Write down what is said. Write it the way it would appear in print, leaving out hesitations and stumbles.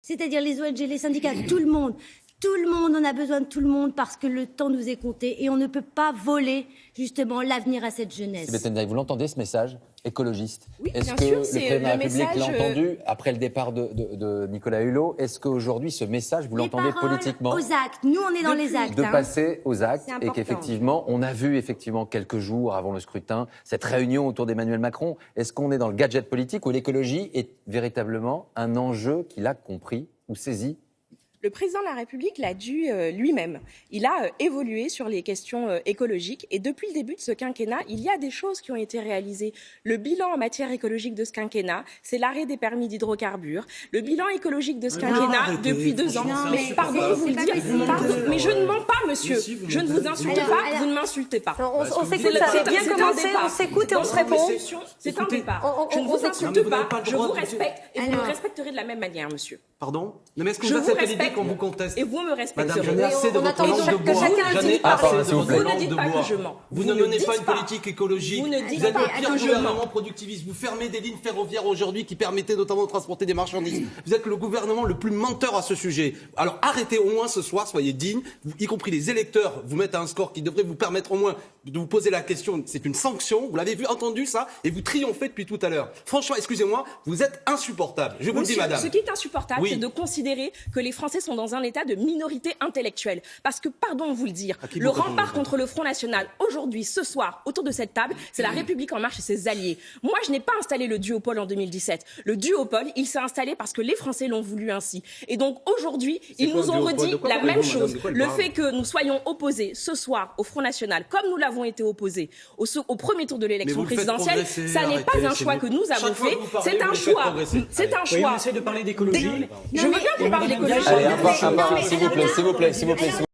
C'est-à-dire les ONG, les syndicats, tout le monde. Tout le monde, on a besoin de tout le monde parce que le temps nous est compté et on ne peut pas voler justement l'avenir à cette jeunesse. Vous l'entendez ce message écologiste? Oui, est-ce bien que sûr, le c'est président de la le République l'a message, entendu après le départ de Nicolas Hulot? Est-ce qu'aujourd'hui ce message, vous l'entendez politiquement? Aux actes, nous on est dans les actes. De passer aux actes C'est et important. qu'effectivement, on a vu effectivement quelques jours avant le scrutin cette réunion autour d'Emmanuel Macron. Est-ce qu'on est dans le gadget politique ou l'écologie est véritablement un enjeu qu'il a compris ou saisi? Le président de la République l'a dit lui-même. Il a évolué sur les questions écologiques et depuis le début de ce quinquennat, il y a des choses qui ont été réalisées. Le bilan en matière écologique de ce quinquennat, c'est l'arrêt des permis d'hydrocarbures. Le bilan écologique de ce quinquennat depuis 2 ans. Mais pardon de vous le dire, pardon, mais je ne mens pas, monsieur. Je ne vous insulte pas, vous ne m'insultez pas. On s'écoute, ça a bien commencé, on s'écoute et on se répond. C'est un départ. Je ne vous insulte pas, je vous respecte et vous me respecterez de la même manière, monsieur. Pardon? Mais est-ce que vous acceptez l'idée qu'on vous conteste? Et vous me respecterez. Madame, j'en ai assez de votre langue de bois. J'en ai assez de votre langue de bois. Vous ne menez pas une politique écologique. Vous êtes le pire gouvernement productiviste. Vous fermez des lignes ferroviaires aujourd'hui qui permettaient notamment de transporter des marchandises. Vous êtes le gouvernement le plus menteur à ce sujet. Alors arrêtez au moins ce soir, soyez dignes, y compris les électeurs vous mettent à un score qui devrait vous permettre au moins de vous poser la question. C'est une sanction. Vous l'avez vu, entendu ça, et vous triomphez depuis tout à l'heure. Franchement, excusez-moi, vous êtes insupportable. Je vous le dis, madame. Ce qui est insupportable, c'est de considérer que les Français sont dans un état de minorité intellectuelle. Parce que, pardon de vous le dire, le rempart contre le Front National, aujourd'hui, ce soir, autour de cette table, c'est la République En Marche et ses alliés. Moi, je n'ai pas installé le duopole en 2017. Le duopole, il s'est installé parce que les Français l'ont voulu ainsi. Et donc, aujourd'hui, ils nous ont redit la même chose. Le fait que nous soyons opposés ce soir au Front National, comme nous l'avons été opposés au premier tour de l'élection présidentielle, ça n'est pas un choix que nous avons fait. C'est un choix. C'est un choix. On essaie de parler d'écologie. Je veux bien qu'on parle d'écologie. Allez, s'il vous plaît.